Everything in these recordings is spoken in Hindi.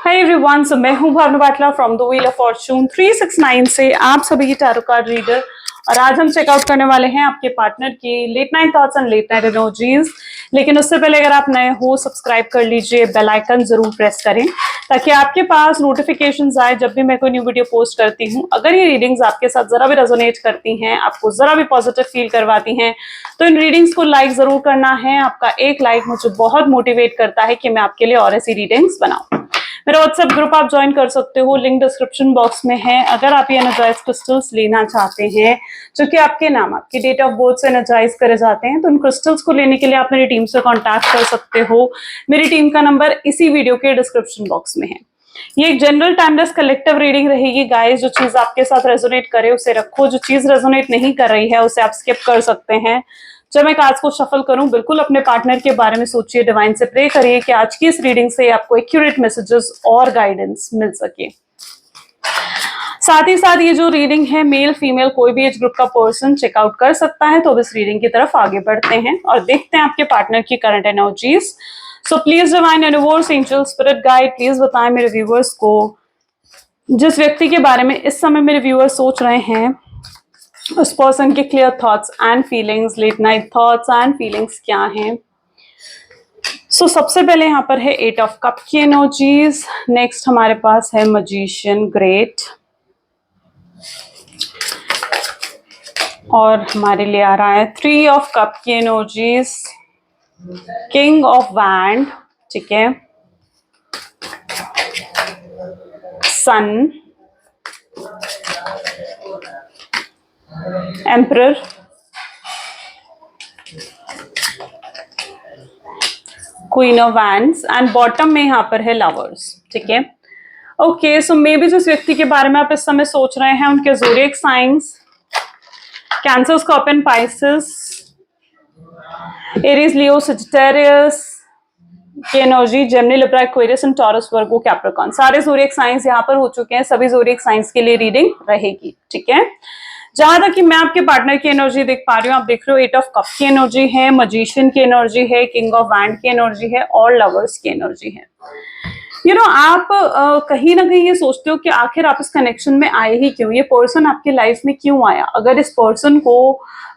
हाय एवरीवन, सो मैं हूं Bhavna Batla from the wheel of fortune 369 से आप सभी की टैरो कार्ड रीडर। और आज हम चेकआउट करने वाले हैं आपके पार्टनर की late night thoughts and late night energies. लेकिन उससे पहले अगर आप नए हो सब्सक्राइब कर लीजिए, बेल आइकन जरूर प्रेस करें ताकि आपके पास नोटिफिकेशंस आए जब भी मैं कोई न्यू वीडियो पोस्ट करती हूँ। अगर ये रीडिंग्स आपके साथ जरा भी रेजोनेट करती हैं, आपको जरा भी पॉजिटिव फील करवाती हैं, तो इन रीडिंग्स को लाइक जरूर करना है। आपका एक लाइक मुझे बहुत मोटिवेट करता है कि मैं आपके लिए और ऐसी रीडिंग्स बनाऊं। मेरा व्हाट्सएप ग्रुप आप ज्वाइन कर सकते हो, लिंक डिस्क्रिप्शन बॉक्स में है। अगर आप ये एनर्जाइज क्रिस्टल्स लेना चाहते हैं जो कि आपके नाम, आपकी डेट ऑफ बर्थ से एनर्जाइज करे जाते हैं, तो उन क्रिस्टल्स को लेने के लिए आप मेरी टीम से कांटेक्ट कर सकते हो। मेरी टीम का नंबर इसी वीडियो के डिस्क्रिप्शन बॉक्स में है। ये एक जनरल टाइमलेस कलेक्टिव रीडिंग रहेगी गाइस। जो चीज आपके साथ रेजोनेट करे उसे रखो, जो चीज रेजोनेट नहीं कर रही है उसे आप स्किप कर सकते हैं। जब मैं कार्ड्स को शफल करूं, बिल्कुल अपने पार्टनर के बारे में सोचिए, डिवाइन से प्रे करिए कि आज की इस रीडिंग से आपको एक्यूरेट मैसेजेस और गाइडेंस मिल सके। साथ ही साथ ये जो रीडिंग है, मेल फीमेल कोई भी एज ग्रुप का पर्सन चेकआउट कर सकता है। तो अब इस रीडिंग की तरफ आगे बढ़ते हैं और देखते हैं आपके पार्टनर की current energies. So please divine universe, angel, spirit guide, please बताएं मेरे व्यूअर्स को जिस व्यक्ति के बारे में इस समय मेरे व्यूअर्स सोच रहे हैं, उस पर्सन के clear thoughts and feelings, late night thoughts and feelings क्या हैं। सो सबसे पहले यहाँ पर है 8 ऑफ कप की एनर्जीज। नेक्स्ट हमारे पास है मजिशियन, ग्रेट, और हमारे लिए आ रहा है 3 ऑफ कप की एनर्जीज, किंग ऑफ वैंड, ठीक है, sun, emperor, queen of wands and bottom में यहाँ पर है लवर्स, ठीक है। ओके, सो मे बी जिस व्यक्ति के बारे में आप इस समय सोच रहे हैं उनके zodiac signs Cancer, scorpion, Pisces, Aries, Leo, Sagittarius की energy, Gemini, Libra, Aquarius and Taurus, Virgo, Capricorn, सारे ज़ोडिएक साइंस यहाँ पर हो चुके हैं। सभी ज़ोडिएक साइंस के लिए रीडिंग रहेगी, ठीक है। जहां तक कि मैं आपके पार्टनर की एनर्जी देख पा रही हूँ, आप देख रहे हो 8 ऑफ कप की एनर्जी है, मजिशियन की एनर्जी है, किंग ऑफ वैंड की एनर्जी है और लवर्स की एनर्जी है। आप कहीं ना कहीं ये सोचते हो कि आखिर आप इस कनेक्शन में आए ही क्यों, ये पर्सन आपकी लाइफ में क्यों आया। अगर इस पर्सन को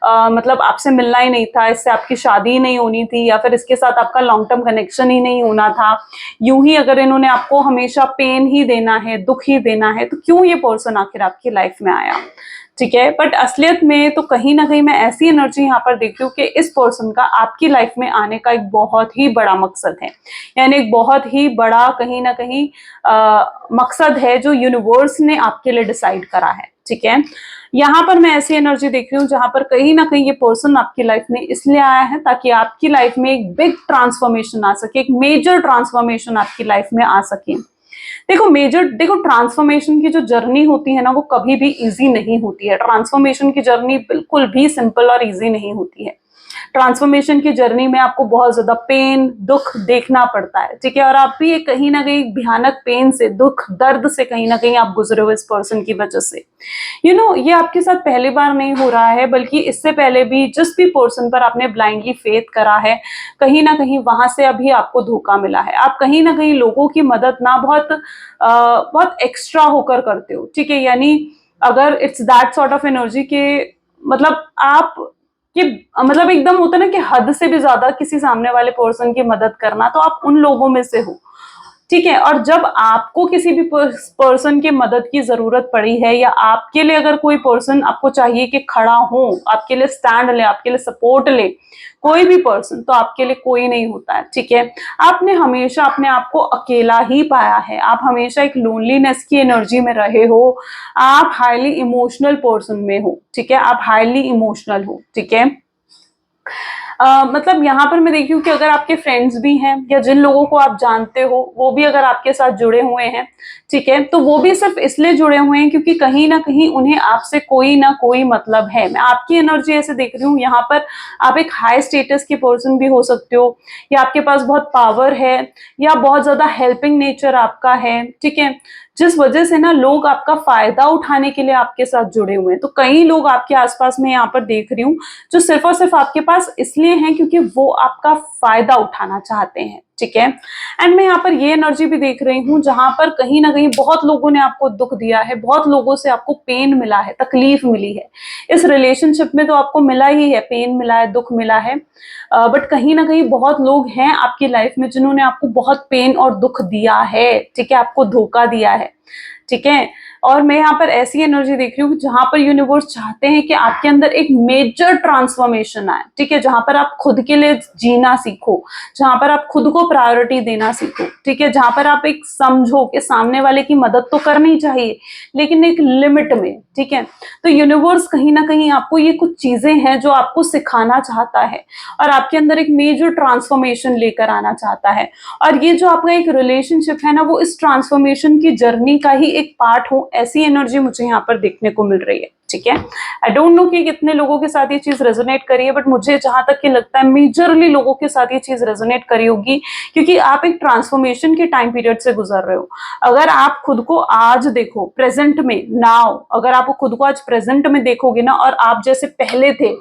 मतलब आपसे मिलना ही नहीं था, इससे आपकी शादी ही नहीं होनी थी, या फिर इसके साथ आपका लॉन्ग टर्म कनेक्शन ही नहीं होना था, यूं ही अगर इन्होंने आपको हमेशा पेन ही देना है, दुख ही देना है, तो क्यों ये पर्सन आखिर आपकी लाइफ में आया, ठीक है। बट असलियत में तो कहीं ना कहीं मैं ऐसी एनर्जी यहाँ पर देख रही हूँ कि इस पर्सन का आपकी लाइफ में आने का एक बहुत ही बड़ा मकसद है, यानी एक बहुत ही बड़ा कहीं ना कहीं मकसद है जो यूनिवर्स ने आपके लिए डिसाइड करा है, ठीक है। यहाँ पर मैं ऐसी एनर्जी देख रही हूँ जहां पर कहीं ना कहीं ये पर्सन आपकी लाइफ में इसलिए आया है ताकि आपकी लाइफ में एक बिग ट्रांसफॉर्मेशन आ सके, एक मेजर ट्रांसफॉर्मेशन आपकी लाइफ में आ सके। देखो ट्रांसफॉर्मेशन की जो जर्नी होती है ना, वो कभी भी इजी नहीं होती है। ट्रांसफॉर्मेशन की जर्नी बिल्कुल भी सिंपल और इजी नहीं होती है। ट्रांसफॉर्मेशन की जर्नी में आपको बहुत ज्यादा पेन, दुख देखना पड़ता है, ठीक है। और आप भी कहीं ना कहीं भयानक पेन से, दुख, दर्द से कहीं ना कहीं आप गुजरे हो इस पर्सन की वजह से। ये आपके साथ पहली बार नहीं हो रहा है, बल्कि इससे पहले भी जिस भी पर्सन पर आपने ब्लाइंडली फेथ करा है, कहीं ना कहीं वहां से अभी आपको धोखा मिला है। आप कहीं ना कहीं लोगों की मदद ना बहुत एक्स्ट्रा होकर करते हो, ठीक है। यानी अगर it's that sort of energy के मतलब आप कि मतलब एकदम होता है ना कि हद से भी ज्यादा किसी सामने वाले पर्सन की मदद करना, तो आप उन लोगों में से हो, ठीक है। और जब आपको किसी भी पर्सन की मदद की जरूरत पड़ी है, या आपके लिए अगर कोई पर्सन आपको चाहिए कि खड़ा हो, आपके लिए स्टैंड ले, आपके लिए सपोर्ट ले, कोई भी पर्सन, तो आपके लिए कोई नहीं होता है, ठीक है। आपने हमेशा अपने आप को अकेला ही पाया है, आप हमेशा एक लोनलीनेस की एनर्जी में रहे हो, आप हाईली इमोशनल पर्सन में हो, ठीक है। आप हाईली इमोशनल हो, ठीक है। मतलब यहाँ पर मैं देखी हूँ कि अगर आपके फ्रेंड्स भी हैं या जिन लोगों को आप जानते हो वो भी अगर आपके साथ जुड़े हुए हैं, ठीक है, तो वो भी सिर्फ इसलिए जुड़े हुए हैं क्योंकि कहीं ना कहीं उन्हें आपसे कोई ना कोई मतलब है। मैं आपकी एनर्जी ऐसे देख रही हूँ, यहाँ पर आप एक हाई स्टेटस के पर्सन भी हो सकते हो, या आपके पास बहुत पावर है, या बहुत ज्यादा हेल्पिंग नेचर आपका है, ठीक है, जिस वजह से ना लोग आपका फायदा उठाने के लिए आपके साथ जुड़े हुए हैं। तो कई लोग आपके आसपास में यहाँ पर देख रही हूँ जो सिर्फ और सिर्फ आपके पास इसलिए हैं क्योंकि वो आपका फायदा उठाना चाहते हैं, ठीक है। एंड मैं यहाँ पर ये एनर्जी भी देख रही हूँ जहां पर कहीं ना कहीं बहुत लोगों ने आपको दुख दिया है, बहुत लोगों से आपको पेन मिला है, तकलीफ मिली है। इस रिलेशनशिप में तो आपको मिला ही है, पेन मिला है, दुख मिला है, बट कहीं ना कहीं बहुत लोग हैं आपकी लाइफ में जिन्होंने आपको बहुत पेन और दुख दिया है, ठीक है, आपको धोखा दिया है, ठीक है। और मैं यहाँ पर ऐसी एनर्जी देख रही हूँ जहां पर यूनिवर्स चाहते हैं कि आपके अंदर एक मेजर ट्रांसफॉर्मेशन आए, ठीक है, जहां पर आप खुद के लिए जीना सीखो, जहां पर आप खुद को प्रायोरिटी देना सीखो, ठीक है, जहां पर आप एक समझो कि सामने वाले की मदद तो करनी चाहिए लेकिन एक लिमिट में, ठीक है। तो यूनिवर्स कहीं ना कहीं आपको ये कुछ चीजें हैं जो आपको सिखाना चाहता है और आपके अंदर एक मेजर ट्रांसफॉर्मेशन लेकर आना चाहता है। और ये जो आपका एक रिलेशनशिप है ना, वो इस ट्रांसफॉर्मेशन की जर्नी का ही एक पार्ट हो, ऐसी एनर्जी मुझे यहाँ पर देखने को मिल रही है, ठीक है। आई डोंट नो कि कितने लोगों के साथ ये चीज रेजोनेट करी है, बट मुझे जहां तक कि लगता है मेजरली लोगों के साथ ये चीज रेजोनेट करी होगी, क्योंकि आप एक ट्रांसफॉर्मेशन के टाइम पीरियड से गुजर रहे हो। अगर आप खुद को आज देखो, प्रेजेंट में, नाउ, अगर आप खुद को आज प्रेजेंट में देखोगे ना, और आप जैसे पहले थे,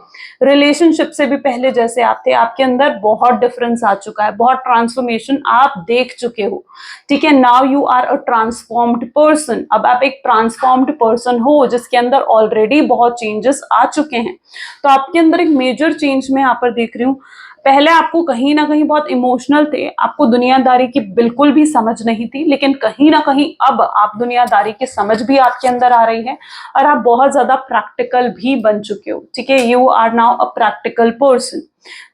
रिलेशनशिप से भी पहले जैसे आप थे, आपके अंदर बहुत डिफरेंस आ चुका है, बहुत ट्रांसफॉर्मेशन आप देख चुके हो, ठीक है। Now you are a transformed person. अब आप एक ट्रांसफॉर्म्ड पर्सन हो जिसके अंदर ऑलरेडी बहुत चेंजेस आ चुके हैं। तो आपके अंदर एक मेजर चेंज मैं यहाँ पर देख रही हूँ। पहले आपको कहीं ना कहीं बहुत इमोशनल थे, आपको दुनियादारी की बिल्कुल भी समझ नहीं थी, लेकिन कहीं ना कहीं अब आप दुनियादारी की समझ भी आपके अंदर आ रही है और आप बहुत ज्यादा प्रैक्टिकल भी बन चुके हो, ठीक है। You are now a practical person,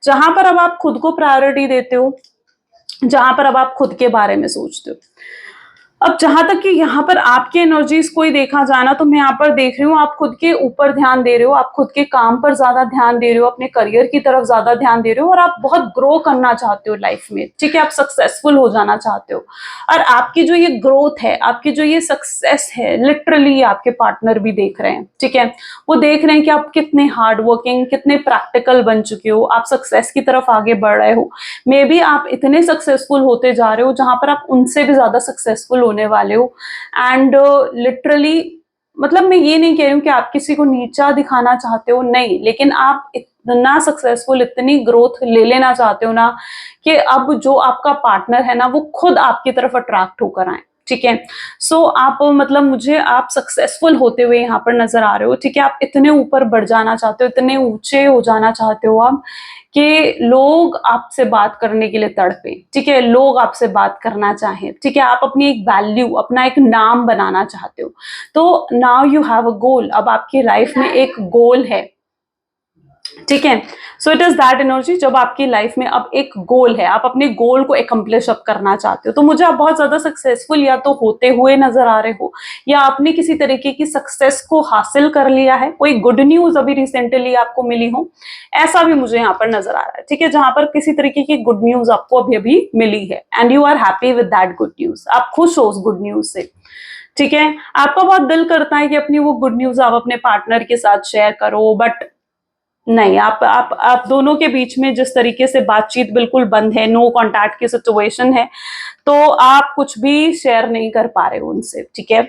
जहां पर अब आप खुद को प्रायोरिटी देते हो, जहां पर अब आप खुद के बारे में सोचते हो। अब जहां तक कि यहाँ पर आपकी एनर्जीज को ही देखा जाना, तो मैं यहाँ पर देख रही हूँ आप खुद के ऊपर ध्यान दे रहे हो, आप खुद के काम पर ज्यादा ध्यान दे रहे हो, अपने करियर की तरफ ज्यादा ध्यान दे रहे हो, और आप बहुत ग्रो करना चाहते हो लाइफ में, ठीक है, आप सक्सेसफुल हो जाना चाहते हो। और आपकी जो ये ग्रोथ है, आपकी जो ये सक्सेस है, लिटरली आपके पार्टनर भी देख रहे हैं, ठीक है। वो देख रहे हैं कि आप कितने हार्ड वर्किंग, कितने प्रैक्टिकल बन चुके हो, आप सक्सेस की तरफ आगे बढ़ रहे हो। मे बी आप इतने सक्सेसफुल होते जा रहे हो जहां पर आप उनसे भी ज्यादा सक्सेसफुल होने वाले हो। एंड लिटरली मतलब मैं ये नहीं कह रही हूँ कि आप किसी को नीचा दिखाना चाहते हो, नहीं, लेकिन आप इतना सक्सेसफुल, इतनी ग्रोथ ले लेना चाहते हो ना, कि अब जो आपका पार्टनर है ना, वो खुद आपकी तरफ अट्रैक्ट होकर आए, ठीक है। सो आप मतलब मुझे आप सक्सेसफुल होते हुए यहाँ पर नजर आ रहे हो, ठीक है। आप इतने ऊपर बढ़ जाना चाहते हो, इतने ऊंचे हो जाना चाहते हो आप, कि लोग आपसे बात करने के लिए तड़पे, ठीक है, लोग आपसे बात करना चाहें, ठीक है। आप अपनी एक वैल्यू, अपना एक नाम बनाना चाहते हो। तो नाउ यू हैव अ गोल, अब आपकी लाइफ में एक गोल है, ठीक है। So it is that energy, जब आपकी लाइफ में अब एक गोल है, आप अपने गोल को एकम्प्लिश अप करना चाहते हो। तो मुझे आप बहुत ज्यादा सक्सेसफुल या तो होते हुए नजर आ रहे हो, या आपने किसी तरीके की सक्सेस को हासिल कर लिया है, कोई गुड न्यूज अभी रिसेंटली आपको मिली हो, ऐसा भी मुझे यहाँ पर नजर आ रहा है, ठीक है। जहां पर किसी तरीके की गुड न्यूज आपको अभी अभी मिली है and you are happy with that good news, आप खुश हो उस गुड न्यूज से, ठीक है। आपका बहुत दिल करता है कि अपनी वो गुड न्यूज आप अपने पार्टनर के साथ शेयर करो, बट नहीं, आप दोनों के बीच में जिस तरीके से बातचीत बिल्कुल बंद है, नो कांटेक्ट की सिचुएशन है, तो आप कुछ भी शेयर नहीं कर पा रहे हो उनसे, ठीक है।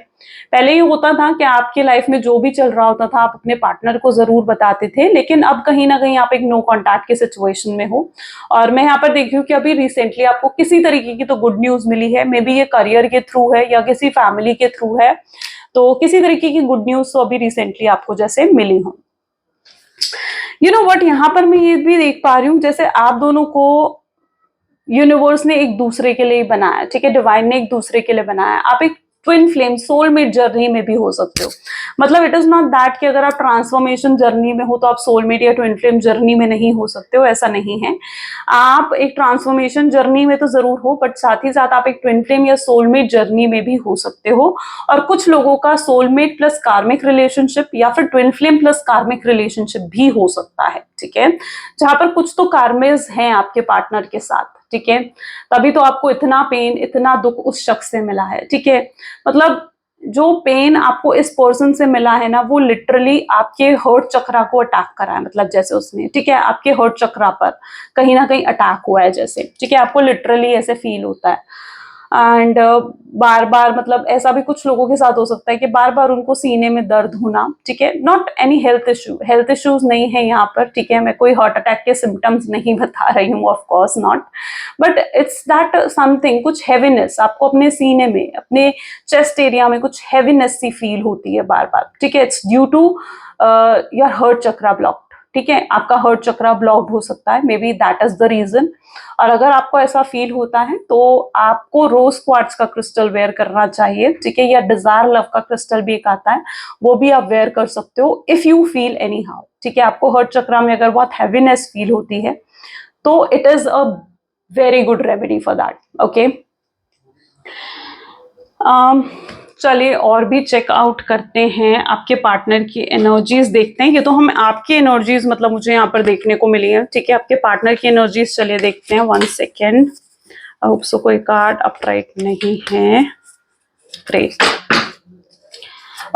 पहले ये होता था कि आपकी लाइफ में जो भी चल रहा होता था आप अपने पार्टनर को जरूर बताते थे, लेकिन अब कहीं ना कहीं आप एक नो कांटेक्ट की सिचुएशन में हो। और मैं यहाँ पर देख रही हूँ कि अभी रिसेंटली आपको किसी तरीके की तो गुड न्यूज मिली है, मे बी ये करियर के थ्रू है या किसी फैमिली के थ्रू है, तो किसी तरीके की गुड न्यूज तो अभी रिसेंटली आपको जैसे मिली हो। यू नो वट, यहाँ पर मैं ये भी देख पा रही हूँ जैसे आप दोनों को यूनिवर्स ने एक दूसरे के लिए बनाया, ठीक है, डिवाइन ने एक दूसरे के लिए बनाया। आप एक ट्विन फ्लेम सोलमेट जर्नी में भी हो सकते हो। मतलब इट इज नॉट दैट कि अगर आप ट्रांसफॉर्मेशन जर्नी में हो तो आप सोलमेट या ट्विन फ्लेम जर्नी में नहीं हो सकते हो, ऐसा नहीं है। आप एक ट्रांसफॉर्मेशन जर्नी में तो जरूर हो, बट साथ ही साथ आप एक ट्विन फ्लेम या सोलमेट जर्नी में भी हो सकते हो। और कुछ लोगों का सोलमेट प्लस कार्मिक रिलेशनशिप या फिर ट्विन फ्लेम प्लस कार्मिक रिलेशनशिप भी हो सकता है, ठीक है, जहां पर कुछ तो कार्मेज हैं आपके पार्टनर के साथ, ठीक है। तभी तो आपको इतना पेन, इतना दुख उस शख्स से मिला है, ठीक है। मतलब जो पेन आपको इस पर्सन से मिला है ना, वो लिटरली आपके हर्ट चक्रा को अटैक करा है, मतलब जैसे उसने, ठीक है, आपके हर्ट चक्रा पर कहीं ना कहीं अटैक हुआ है जैसे, ठीक है, आपको लिटरली ऐसे फील होता है। एंड बार बार मतलब ऐसा भी कुछ लोगों के साथ हो सकता है कि बार बार उनको सीने में दर्द होना, ठीक है। नॉट एनी हेल्थ इश्यूज नहीं है यहाँ पर, ठीक है। मैं कोई हार्ट अटैक के सिम्टम्स नहीं बता रही हूँ, of course not, but it's that something, कुछ हैवीनेस आपको अपने सीने में, अपने चेस्ट एरिया में कुछ हैवीनेस सी फील होती है बार बार, ठीक है। It's due to your heart chakra block, ठीक है। आपका हार्ट चक्रा ब्लॉक्ड हो सकता है, may be that is the reason. और अगर आपको ऐसा फील होता है तो आपको रोज क्वार्ट्ज का क्रिस्टल वेयर करना चाहिए, ठीक है। या डिजायर लव का क्रिस्टल भी एक आता है, वो भी आप वेयर कर सकते हो if you feel any how, ठीक है। आपको हार्ट चक्रा में अगर बहुत हैवीनेस फील होती है तो it is a very good remedy for that, okay. चलिए और भी चेकआउट करते हैं, आपके पार्टनर की एनर्जीज देखते हैं। ये तो हम आपकी एनर्जीज मतलब मुझे यहाँ पर देखने को मिली है, ठीक है। आपके पार्टनर की एनर्जीज चलिए देखते हैं, 1 सेकेंड। आई होप सो कोई कार्ड अपराइट नहीं है, great.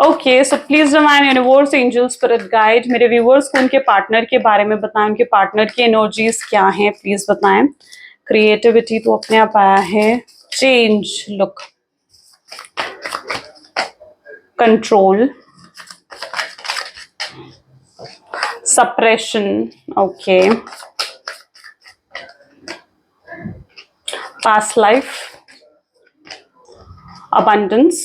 Okay, so please divine universe, angel, spirit guide मेरे व्यूवर्स को उनके पार्टनर के बारे में बताएं, उनके पार्टनर की एनर्जीज क्या हैं, प्लीज बताएं। क्रिएटिविटी तो अपने आप आया है, change, look, control, suppression, okay, past life, abundance,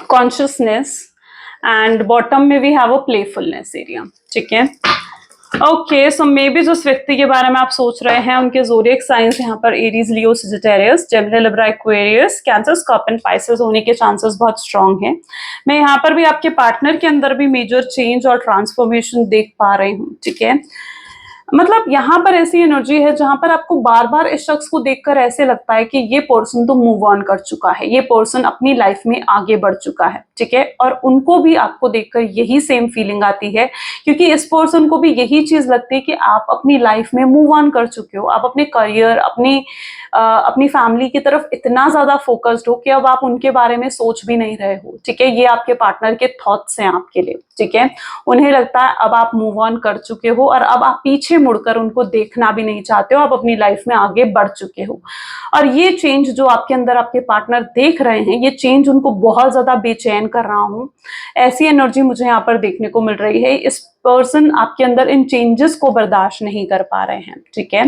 consciousness, and bottom में we have a playfulness area, ठीक है। ओके, सो मे बी जिस व्यक्ति के बारे में आप सोच रहे हैं उनके ज़ोडिएक साइंस यहाँ पर Aries, Leo, Sagittarius, Gemini, Libra, Aquarius, Cancer, scorpion, Pisces होने के चांसेस बहुत स्ट्रांग हैं। मैं यहाँ पर भी आपके पार्टनर के अंदर भी मेजर चेंज और ट्रांसफॉर्मेशन देख पा रही हूँ, ठीक है। मतलब यहाँ पर ऐसी एनर्जी है जहां पर आपको बार बार इस शख्स को देखकर ऐसे लगता है कि ये पर्सन तो मूव ऑन कर चुका है, ये पर्सन अपनी लाइफ में आगे बढ़ चुका है, ठीक है। और उनको भी आपको देखकर यही सेम फीलिंग आती है, क्योंकि इस पर्सन को भी यही चीज लगती है कि आप अपनी लाइफ में मूव ऑन कर चुके हो, आप अपने करियर, अपनी फैमिली की तरफ इतना ज्यादा फोकस्ड हो कि अब आप उनके बारे में सोच भी नहीं रहे हो, ठीक है। ये आपके पार्टनर के थॉट्स हैं आपके लिए, ठीक है। उन्हें लगता है अब आप मूव ऑन कर चुके हो और अब आप पीछे मुड़कर उनको देखना भी नहीं चाहते हो, आप अपनी लाइफ में आगे बढ़ चुके हो। और ये चेंज जो आपके अंदर आपके पार्टनर देख रहे हैं, ये चेंज उनको बहुत ज्यादा बेचैन कर रहा हूं, ऐसी एनर्जी मुझे यहाँ पर देखने को मिल रही है। इस पर्सन आपके अंदर इन चेंजेस को बर्दाश्त नहीं कर पा रहे हैं, ठीक है।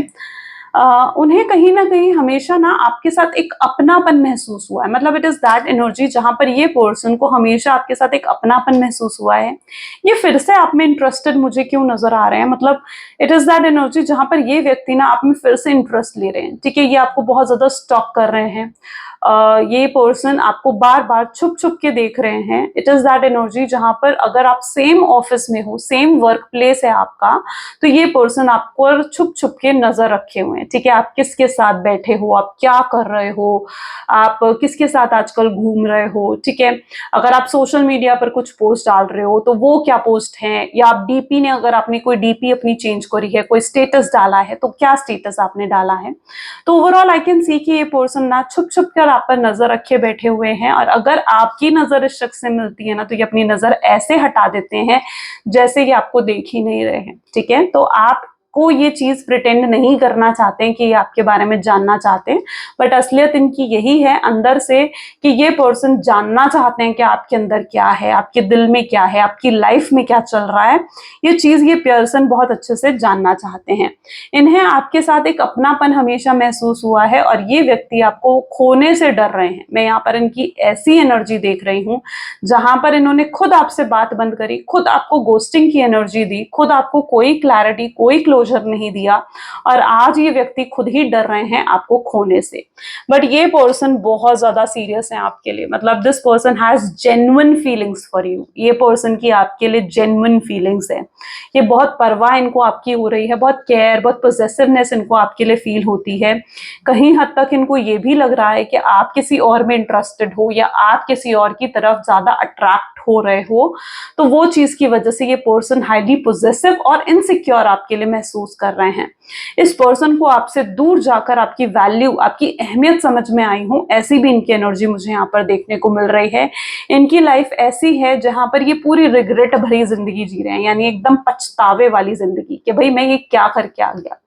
उन्हें कहीं ना कहीं हमेशा ना आपके साथ एक अपनापन महसूस हुआ है, मतलब इट इज दैट एनर्जी जहां पर ये पर्सन को हमेशा आपके साथ एक अपनापन महसूस हुआ है। ये फिर से आप में इंटरेस्टेड मुझे क्यों नजर आ रहे हैं, मतलब इट इज दैट एनर्जी जहां पर ये व्यक्ति ना आप में फिर से इंटरेस्ट ले रहे हैं, ठीक है। ये आपको बहुत ज्यादा स्टॉक कर रहे हैं, ये पर्सन आपको बार बार छुप छुप के देख रहे हैं। इट इज दैट एनर्जी जहां पर अगर आप सेम ऑफिस में हो, सेम वर्क प्लेस है आपका, तो ये पर्सन आपको छुप छुप के नजर रखे हुए हैं, ठीक है। आप किसके साथ बैठे हो, आप क्या कर रहे हो, आप किसके साथ आजकल घूम रहे हो, ठीक है। अगर आप सोशल मीडिया पर कुछ पोस्ट डाल रहे हो तो वो क्या पोस्ट है, या आप डीपी ने, अगर आपने कोई डीपी अपनी चेंज करी है, कोई स्टेटस डाला है, तो क्या स्टेटस आपने डाला है। तो ओवरऑल आई कैन सी कि ये पर्सन ना छुप छुप कर आप पर नजर रखे बैठे हुए हैं, और अगर आपकी नजर इस शख्स से मिलती है ना तो ये अपनी नजर ऐसे हटा देते हैं जैसे ये आपको देख ही नहीं रहे हैं, ठीक है। तो आप को ये चीज प्रिटेंड नहीं करना चाहते हैं कि ये आपके बारे में जानना चाहते हैं, बट असलियत इनकी यही है अंदर से कि ये पर्सन जानना चाहते हैं कि आपके अंदर क्या है, आपके दिल में क्या है, आपकी लाइफ में क्या चल रहा है। ये चीज ये पर्सन बहुत अच्छे से जानना चाहते हैं। इन्हें आपके साथ एक अपनापन हमेशा महसूस हुआ है, और ये व्यक्ति आपको खोने से डर रहे हैं। मैं यहाँ पर इनकी ऐसी एनर्जी देख रही हूँ जहां पर इन्होंने खुद आपसे बात बंद करी, खुद आपको गोस्टिंग की एनर्जी दी, खुद आपको कोई क्लैरिटी, कोई क्लोजर नहीं दिया, और आज ये व्यक्ति खुद ही डर रहे हैं आपको खोने से। बट ये पर्सन बहुत ज्यादा सीरियस है आपके लिए, मतलब this person has genuine feelings for you. ये पर्सन की आपके लिए जेन्युइन फीलिंग्स है, ये बहुत परवाह इनको आपकी हो रही है, बहुत केयर, बहुत पोजेसिवनेस इनको आपके लिए फील होती है। कहीं हद तक इनको ये भी लग रहा है कि आप किसी और में इंटरेस्टेड हो, या आप किसी और की तरफ ज्यादा अट्रैक्ट हो रहे हो, तो वो चीज की वजह से ये पर्सन हाईली पोजेसिव और इनसिक्योर आपके लिए महसूस कर रहे हैं। इस पर्सन को आपसे दूर जाकर आपकी वैल्यू, आपकी अहमियत समझ में आई हूं, ऐसी भी इनकी एनर्जी मुझे यहाँ पर देखने को मिल रही है। इनकी लाइफ ऐसी है जहां पर ये पूरी रिग्रेट भरी जिंदगी जी रहे हैं, यानी एकदम पछतावे वाली जिंदगी कि भाई मैं ये क्या करके आ गया,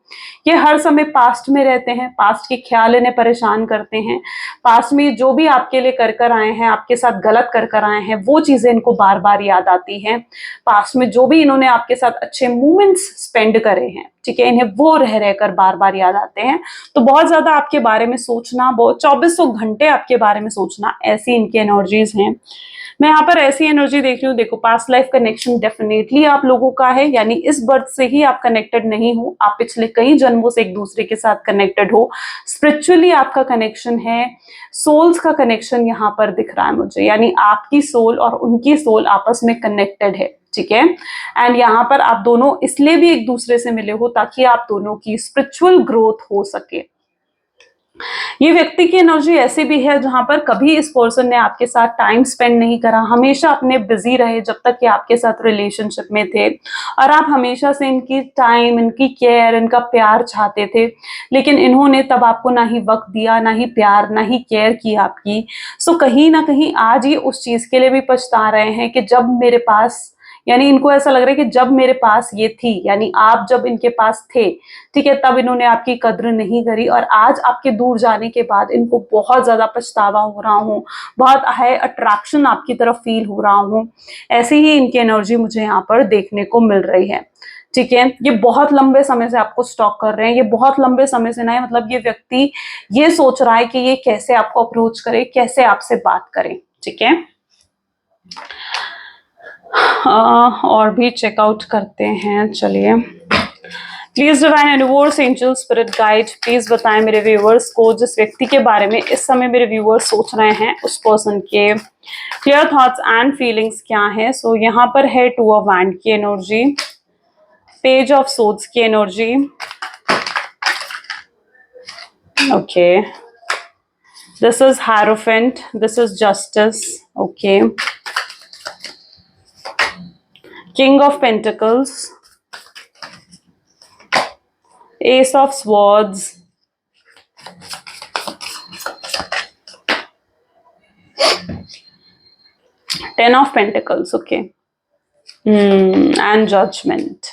ये हर समय पास्ट में रहते हैं, पास्ट के ख्याल इन्हें परेशान करते हैं, पास्ट में जो भी आपके लिए कर कर आए हैं, आपके साथ गलत कर कर आए हैं, वो चीजें इनको बार बार याद आती हैं। पास्ट में जो भी इन्होंने आपके साथ अच्छे मोमेंट्स स्पेंड करे हैं, ठीक है, इन्हें वो रह रहकर बार बार याद आते हैं। तो बहुत ज्यादा आपके बारे में सोचना, बहुत 2400 घंटे आपके बारे में सोचना, ऐसी इनकी एनर्जीज हैं। मैं यहाँ पर ऐसी एनर्जी देख रही हूँ, देखो पास्ट लाइफ कनेक्शन डेफिनेटली आप लोगों का है, यानी इस बर्थ से ही आप कनेक्टेड नहीं हो, आप पिछले कई जन्मों से एक दूसरे के साथ कनेक्टेड हो। स्पिरिचुअली आपका कनेक्शन है, सोल्स का कनेक्शन यहाँ पर दिख रहा है मुझे, यानी आपकी सोल और उनकी सोल आपस में कनेक्टेड है, ठीक है। एंड यहाँ पर आप दोनों इसलिए भी एक दूसरे से मिले हो ताकि आप दोनों की स्पिरिचुअल ग्रोथ हो सके। ये व्यक्ति की एनर्जी ऐसी भी है जहां पर कभी इस पर्सन ने आपके साथ टाइम स्पेंड नहीं करा, हमेशा अपने बिजी रहे जब तक कि आपके साथ रिलेशनशिप में थे, और आप हमेशा से इनकी टाइम, इनकी केयर, इनका प्यार चाहते थे, लेकिन इन्होंने तब आपको ना ही वक्त दिया, ना ही प्यार, ना ही केयर की आपकी। सो कहीं ना कहीं आज ये उस चीज के लिए भी पछता रहे हैं कि जब मेरे पास, यानी इनको ऐसा लग रहा है कि जब मेरे पास ये थी, यानी आप जब इनके पास थे, ठीक है, तब इन्होंने आपकी कद्र नहीं करी, और आज आपके दूर जाने के बाद इनको बहुत ज्यादा पछतावा हो रहा हूँ, बहुत हाई अट्रैक्शन आपकी तरफ फील हो रहा हूँ। ऐसी ही इनकी एनर्जी मुझे यहाँ पर देखने को मिल रही है, ठीक है। ये बहुत लंबे समय से आपको स्टॉक कर रहे हैं, ये बहुत लंबे समय से ना है, मतलब ये व्यक्ति ये सोच रहा है कि ये कैसे आपको अप्रोच करे, कैसे आपसे बात करे, ठीक है। और भी चेकआउट करते हैं, चलिए। Please divine universe, angel, spirit guide, please बताएं मेरे व्यूअर्स को, जिस व्यक्ति के बारे में इस समय मेरे व्यूअर्स सोच रहे हैं, उस पर्सन के क्लियर थॉट्स एंड फीलिंग्स क्या है। सो यहाँ पर है 2 ऑफ वैंड की एनर्जी, पेज ऑफ सोर्ड्स की energy, okay, this is hierophant, this is justice, okay, King of Pentacles, Ace of Swords, Ten of Pentacles, okay, and Judgment.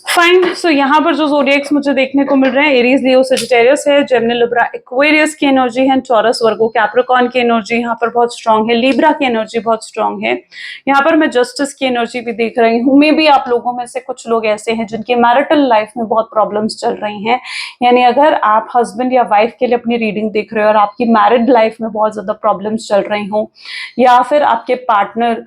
Fine. So यहाँ पर जो ज़ोडिएक्स मुझे देखने को मिल रहे हैं, एरीज, लियो, सजिटेरियस है, जेमिनी, लिब्रा, एक्वेरियस की एनर्जी है, टॉरस, वर्गो, कैप्रिकॉर्न की एनर्जी यहाँ पर बहुत स्ट्रांग है, लिब्रा की एनर्जी बहुत स्ट्रांग है। यहाँ पर मैं जस्टिस की एनर्जी भी देख रही हूँ। मे भी आप लोगों में से कुछ लोग ऐसे हैं जिनकी मैरिटल लाइफ में बहुत प्रॉब्लम्स चल रही हैं, यानी अगर आप हस्बैंड या वाइफ के लिए अपनी रीडिंग देख रहे हो और आपकी मैरिड लाइफ में बहुत ज्यादा प्रॉब्लम्स चल रही हो, या फिर आपके पार्टनर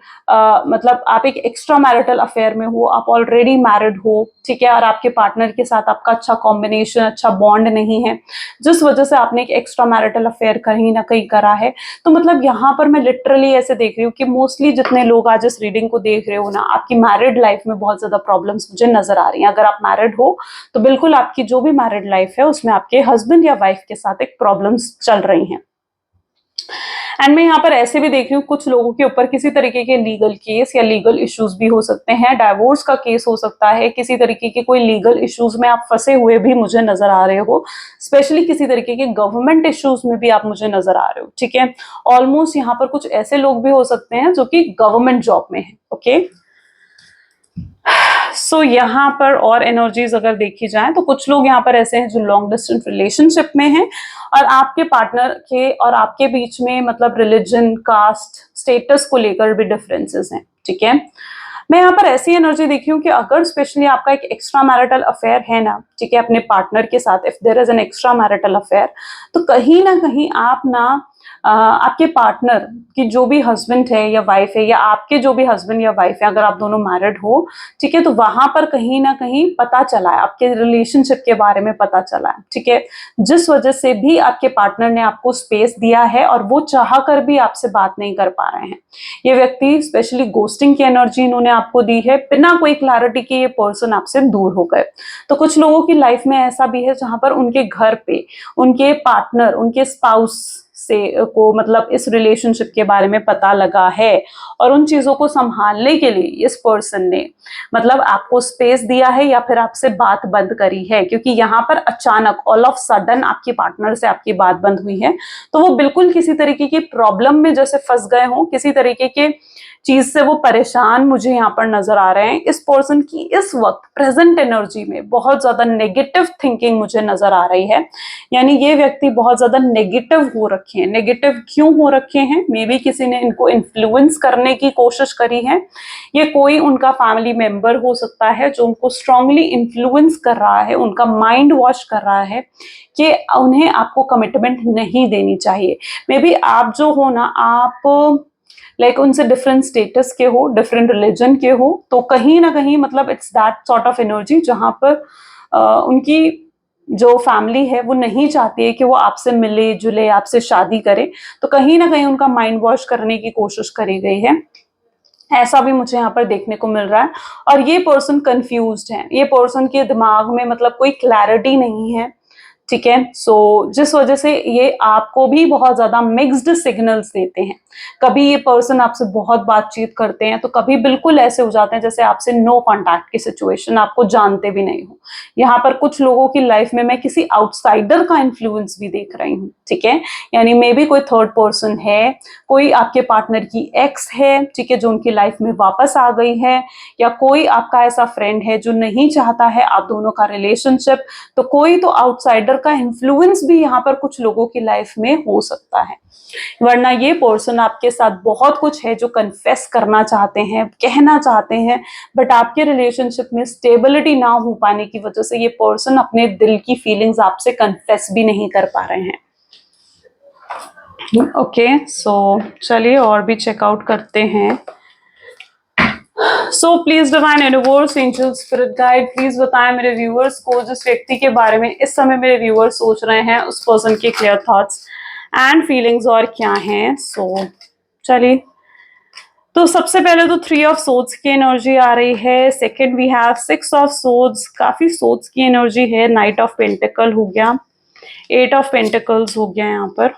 मतलब आप एक एक्स्ट्रा मैरिटल अफेयर में हो, आप ऑलरेडी मैरिड हो, ठीक है, और आपके पार्टनर के साथ आपका अच्छा कॉम्बिनेशन, अच्छा बॉन्ड नहीं है, जिस वजह से आपने एक एक्स्ट्रा मैरिटल अफेयर कहीं ना कहीं करा है। तो मतलब यहाँ पर मैं लिटरली ऐसे देख रही हूँ कि मोस्टली जितने लोग आज इस रीडिंग को देख रहे हो ना, आपकी मैरिड लाइफ में बहुत ज्यादा प्रॉब्लम्स मुझे नजर आ रही हैं। अगर आप मैरिड हो तो बिल्कुल आपकी जो भी मैरिड लाइफ है उसमें आपके हस्बैंड या वाइफ के साथ एक प्रॉब्लम्स चल रही हैं। एंड मैं यहाँ पर ऐसे भी देख रही हूँ कुछ लोगों के ऊपर किसी तरीके के लीगल केस या लीगल इश्यूज भी हो सकते हैं, डाइवोर्स का केस हो सकता है, किसी तरीके के कोई लीगल इश्यूज में आप फंसे हुए भी मुझे नजर आ रहे हो, स्पेशली किसी तरीके के गवर्नमेंट इश्यूज में भी आप मुझे नजर आ रहे हो, ठीक है। ऑलमोस्ट यहाँ पर कुछ ऐसे लोग भी हो सकते हैं जो कि गवर्नमेंट जॉब में है, ओके। सो यहाँ पर और एनर्जीज अगर देखी जाए तो कुछ लोग यहाँ पर ऐसे हैं जो लॉन्ग डिस्टेंस रिलेशनशिप में हैं और आपके पार्टनर के और आपके बीच में मतलब रिलीजन, कास्ट, स्टेटस को लेकर भी डिफरेंसेस हैं, ठीक है। मैं यहाँ पर ऐसी एनर्जी देखी हूँ कि अगर स्पेशली आपका एक एक्स्ट्रा मैरिटल अफेयर है ना, ठीक है, अपने पार्टनर के साथ, if there is an extra marital affair, तो कहीं ना कहीं आप ना आपके पार्टनर की जो भी हस्बैंड है या वाइफ है, या आपके जो भी हस्बैंड या वाइफ है, अगर आप दोनों मैरिड हो, ठीक है, तो वहां पर कहीं ना कहीं पता चला है, आपके रिलेशनशिप के बारे में पता चला है, ठीक है, जिस वजह से भी आपके पार्टनर ने आपको स्पेस दिया है और वो चाह कर भी आपसे बात नहीं कर पा रहे हैं। ये व्यक्ति स्पेशली गोस्टिंग की एनर्जी इन्होंने आपको दी है, बिना कोई क्लैरिटी के ये पर्सन आपसे दूर हो गए। तो कुछ लोगों की लाइफ में ऐसा भी है जहां पर उनके घर पे उनके पार्टनर, उनके स्पाउस से को मतलब इस रिलेशनशिप के बारे में पता लगा है और उन चीजों को संभालने के लिए इस पर्सन ने मतलब आपको स्पेस दिया है या फिर आपसे बात बंद करी है, क्योंकि यहाँ पर अचानक ऑल ऑफ सडन आपके पार्टनर से आपकी बात बंद हुई है। तो वो बिल्कुल किसी तरीके की प्रॉब्लम में जैसे फंस गए हों, किसी तरीके के चीज से वो परेशान मुझे यहाँ पर नजर आ रहे हैं। इस पर्सन की इस वक्त प्रेजेंट एनर्जी में बहुत ज्यादा नेगेटिव थिंकिंग मुझे नजर आ रही है, यानी ये व्यक्ति बहुत ज्यादा नेगेटिव हो रखे हैं। नेगेटिव क्यों हो रखे हैं? मे बी किसी ने इनको इन्फ्लुएंस करने की कोशिश करी है, ये कोई उनका फैमिली मेंबर हो सकता है जो उनको स्ट्रांगली इन्फ्लुएंस कर रहा है, उनका माइंड वॉश कर रहा है कि उन्हें आपको कमिटमेंट नहीं देनी चाहिए। मे बी आप जो हो ना, आप लाइक उनसे डिफरेंट स्टेटस के हो, डिफरेंट रिलीजन के हो, तो कहीं ना कहीं मतलब it's that sort of energy जहां पर उनकी जो फैमिली है वो नहीं चाहती है कि वो आपसे मिले जुले, आपसे शादी करे, तो कहीं ना कहीं उनका माइंड वॉश करने की कोशिश करी गई है। ऐसा भी मुझे यहाँ पर देखने को मिल रहा है। और ये पर्सन कंफ्यूज्ड है, ये पर्सन के दिमाग में मतलब कोई क्लैरिटी नहीं है, ठीक है। सो जिस वजह से ये आपको भी बहुत ज्यादा मिक्स्ड सिग्नल्स देते हैं। कभी ये पर्सन आपसे बहुत बातचीत करते हैं, तो कभी बिल्कुल ऐसे हो जाते हैं जैसे आपसे नो कांटेक्ट की सिचुएशन, आपको जानते भी नहीं हो। यहाँ पर कुछ लोगों की लाइफ में मैं किसी आउटसाइडर का इन्फ्लुएंस भी देख रही हूँ, ठीक है। यानी मे बी कोई थर्ड पर्सन है, कोई आपके पार्टनर की एक्स है, ठीक है, जो उनकी लाइफ में वापस आ गई है, या कोई आपका ऐसा फ्रेंड है जो नहीं चाहता है आप दोनों का रिलेशनशिप। तो कोई तो आउटसाइडर का इन्फ्लुएंस भी यहाँ पर कुछ लोगों की लाइफ में हो सकता है। वरना ये पर्सन आपके साथ बहुत कुछ है जो कन्फेस करना चाहते हैं, कहना चाहते हैं, बट आपके रिलेशनशिप में स्टेबिलिटी ना हो पाने की वजह से ये पर्सन अपने दिल की फीलिंग्स आपसे कन्फेस भी नहीं कर पा रहे हैं। ओके, सो चलिए और भी चेकआउट करते हैं। So please divine universe, angel, spirit guide, please बताएं मेरे व्यूअर्स को, जिस व्यक्ति के बारे में इस समय मेरे व्यूअर्स सोच रहे हैं, उस पर्सन के क्लियर थॉट्स एंड फीलिंग्स और क्या हैं। सो चलिए, तो सबसे पहले तो 3 ऑफ सोर्ड्स की एनर्जी आ रही है। Second we have 6 of swords, काफी सोर्ड्स की एनर्जी है। नाइट ऑफ पेंटिकल हो गया, 8 ऑफ पेंटिकल्स हो गया यहाँ पर,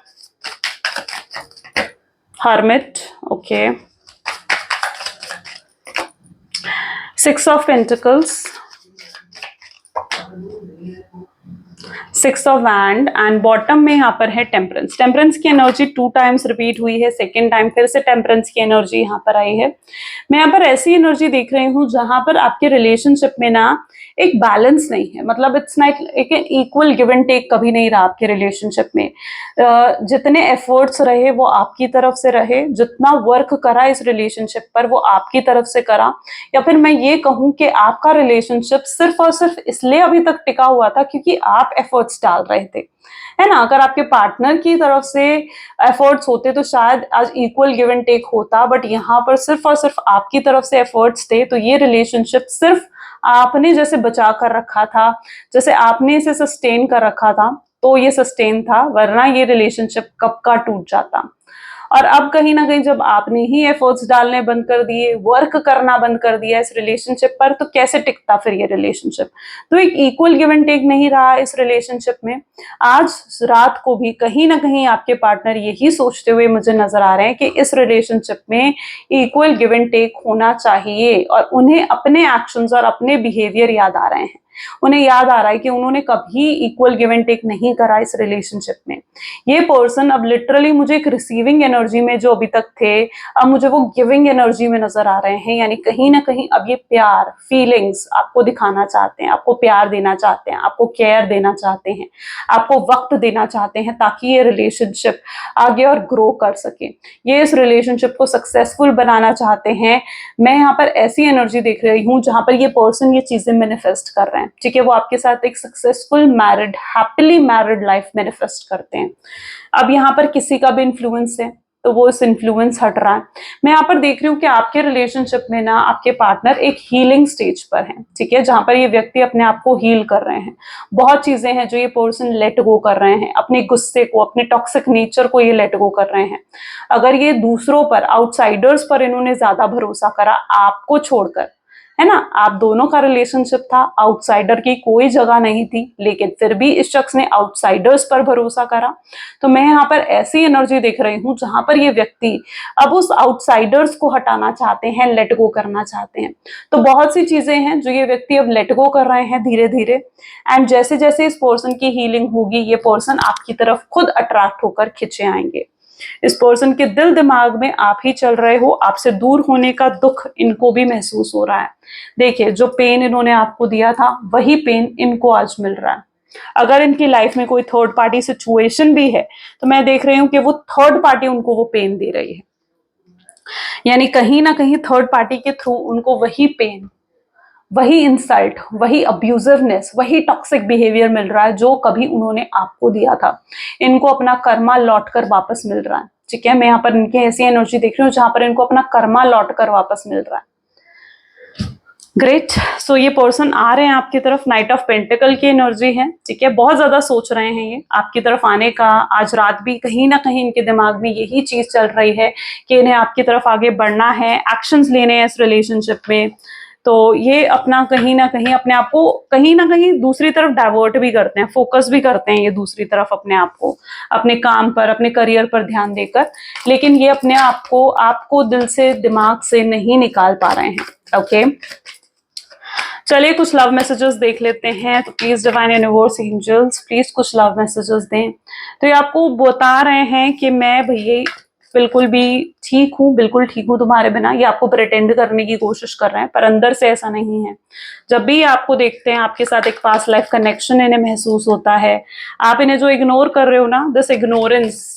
hermit, okay, 6 of pentacles, 6 of wand and bottom में यहाँ पर है टेम्परेंस। टेम्परेंस की एनर्जी 2 टाइम्स रिपीट हुई है, सेकेंड टाइम फिर से टेम्परेंस की एनर्जी यहाँ पर आई है। मैं यहाँ पर ऐसी एनर्जी देख रही हूँ जहां पर आपके रिलेशनशिप में ना एक बैलेंस नहीं है, मतलब इट्स नॉट एक इक्वल गिव एंड टेक कभी नहीं रहा आपके रिलेशनशिप में। जितने एफर्ट्स रहे वो आपकी तरफ से रहे, जितना वर्क करा इस रिलेशनशिप पर वो आपकी तरफ से करा, या फिर मैं ये कहूँ कि आपका रिलेशनशिप सिर्फ और सिर्फ इसलिए अभी तक टिका हुआ था क्योंकि आप एफर्ट्स डाल रहे थे, है ना। अगर आपके पार्टनर की तरफ से एफर्ट्स होते तो शायद आज इक्वल गिव एंड टेक होता, बट यहाँ पर सिर्फ और सिर्फ आपकी तरफ से एफर्ट्स थे, तो ये रिलेशनशिप सिर्फ आपने जैसे बचा कर रखा था, जैसे आपने इसे सस्टेन कर रखा था, तो ये सस्टेन था, वरना ये रिलेशनशिप कब का टूट जाता। और अब कहीं ना कहीं जब आपने ही एफर्ट्स डालने बंद कर दिए, वर्क करना बंद कर दिया इस रिलेशनशिप पर, तो कैसे टिकता फिर ये रिलेशनशिप। तो एक इक्वल गिव एंड टेक नहीं रहा इस रिलेशनशिप में। आज रात को भी कहीं ना कहीं आपके पार्टनर यही सोचते हुए मुझे नजर आ रहे हैं कि इस रिलेशनशिप में इक्वल गिव एंड टेक होना चाहिए, और उन्हें अपने एक्शंस और अपने बिहेवियर याद आ रहे हैं। उन्हें याद आ रहा है कि उन्होंने कभी इक्वल गिव एंड टेक नहीं करा इस रिलेशनशिप में। ये पर्सन अब लिटरली मुझे एक रिसीविंग एनर्जी में जो अभी तक थे, अब मुझे वो गिविंग एनर्जी में नजर आ रहे हैं। यानी कहीं ना कहीं अब ये प्यार, फीलिंग्स आपको दिखाना चाहते हैं, आपको प्यार देना चाहते हैं, आपको केयर देना चाहते हैं, आपको वक्त देना चाहते हैं, ताकि ये रिलेशनशिप आगे और ग्रो कर सके। ये इस रिलेशनशिप को सक्सेसफुल बनाना चाहते हैं। मैं यहाँ पर ऐसी एनर्जी देख रही हूँ जहां पर ये पर्सन ये चीजें मैनिफेस्ट कर रहे हैं, ठीक है। वो आपके साथ एक successful married, happily married life manifest करते हैं। अब यहाँ पर किसी का भी इन्फ्लुएंस है तो वो इस इन्फ्लुएंस हट रहा है। मैं यहाँ पर देख रही हूँ कि आपके रिलेशनशिप में ना आपके पार्टनर एक हीलिंग स्टेज पर है, ठीक है, जहां पर ये व्यक्ति अपने आप को हील कर रहे हैं। बहुत चीजें हैं जो ये पर्सन लेट गो कर रहे हैं, अपने गुस्से को, अपने टॉक्सिक नेचर को ये लेट गो कर रहे हैं। अगर ये दूसरों पर, आउटसाइडर्स पर इन्होंने ज्यादा भरोसा करा आपको छोड़कर, है ना, आप दोनों का रिलेशनशिप था, आउटसाइडर की कोई जगह नहीं थी, लेकिन फिर भी इस शख्स ने आउटसाइडर्स पर भरोसा करा। तो मैं यहाँ पर ऐसी एनर्जी देख रही हूँ जहां पर ये व्यक्ति अब उस आउटसाइडर्स को हटाना चाहते हैं, लेट गो करना चाहते हैं। तो बहुत सी चीजें हैं जो ये व्यक्ति अब लेट गो कर रहे हैं धीरे धीरे, एंड जैसे जैसे इस पर्सन की हीलिंग होगी, ये पर्सन आपकी तरफ खुद अट्रैक्ट होकर खिंचे आएंगे। इस पर्सन के दिल दिमाग में आप ही चल रहे हो, आपसे दूर होने का दुख इनको भी महसूस हो रहा है। देखिए, जो पेन इन्होंने आपको दिया था वही पेन इनको आज मिल रहा है। अगर इनकी लाइफ में कोई थर्ड पार्टी सिचुएशन भी है तो मैं देख रही हूं कि वो थर्ड पार्टी उनको वो पेन दे रही है, यानी कहीं ना कहीं थर्ड पार्टी के थ्रू उनको वही पेन, वही इंसल्ट, वही अब्यूजिवनेस, वही टॉक्सिक बिहेवियर मिल रहा है जो कभी उन्होंने आपको दिया था। इनको अपना कर्मा लौट कर वापस मिल रहा है। ठीक है, मैं यहाँ पर इनकी ऐसी एनर्जी देख रही हूँ जहां पर इनको अपना कर्मा लौट कर वापस मिल रहा है। ग्रेट। सो ये पर्सन आ रहे हैं आपकी तरफ, नाइट ऑफ पेंटिकल की एनर्जी है। ठीक है, बहुत ज्यादा सोच रहे हैं ये आपकी तरफ आने का। आज रात भी कहीं ना कहीं इनके दिमाग में यही चीज चल रही है कि इन्हें आपकी तरफ आगे बढ़ना है, एक्शंस लेने हैं इस रिलेशनशिप में। तो ये अपना कहीं ना कहीं अपने आप को कहीं ना कहीं दूसरी तरफ डाइवर्ट भी करते हैं, फोकस भी करते हैं ये दूसरी तरफ अपने आप को, अपने काम पर, अपने करियर पर ध्यान देकर। लेकिन ये अपने आप को आपको दिल से, दिमाग से नहीं निकाल पा रहे हैं। ओके, चलिए कुछ लव मैसेजेस देख लेते हैं। तो please divine universe angels please कुछ लव मैसेजेस दें। तो ये आपको बता रहे हैं कि मैं भैया बिल्कुल भी ठीक हूँ, बिल्कुल ठीक हूँ तुम्हारे बिना। ये आपको प्रिटेंड करने की कोशिश कर रहे हैं पर अंदर से ऐसा नहीं है। जब भी आपको देखते हैं आपके साथ एक पास्ट लाइफ कनेक्शन इन्हें महसूस होता है। आप इन्हें जो इग्नोर कर रहे हो ना, दिस इग्नोरेंस,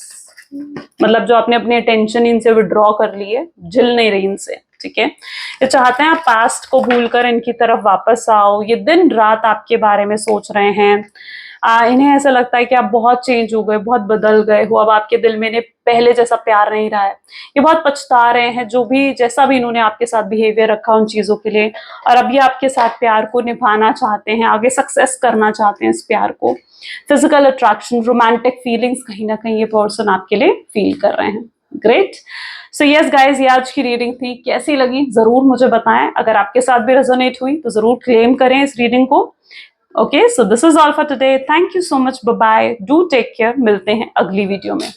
मतलब जो आपने अपनी अटेंशन इनसे विड्रॉ कर ली है, झिल नहीं रही इनसे। ठीक है, ये चाहते हैं आप पास्ट को भूलकर इनकी तरफ वापस आओ। ये दिन रात आपके बारे में सोच रहे हैं। इन्हें ऐसा लगता है कि आप बहुत चेंज हो गए, बहुत बदल गए हो। अब आपके दिल में इन्हें पहले जैसा प्यार नहीं रहा है। ये बहुत पछता रहे हैं जो भी, जैसा भी इन्होंने आपके साथ बिहेवियर रखा उन चीजों के लिए। और अब ये आपके साथ प्यार को निभाना चाहते हैं, आगे सक्सेस करना चाहते हैं इस प्यार को। फिजिकल अट्रैक्शन, रोमांटिक फीलिंग्स कहीं ना कहीं ये पर्सन आपके लिए फील कर रहे हैं। ग्रेट। सो यस गाइज, ये आज की रीडिंग थी। कैसी लगी जरूर मुझे बताएं। अगर आपके साथ भी रेजोनेट हुई तो जरूर क्लेम करें इस रीडिंग को। Okay, so this is all for today. Thank you so much, bye bye, do take care. मिलते हैं अगली वीडियो में।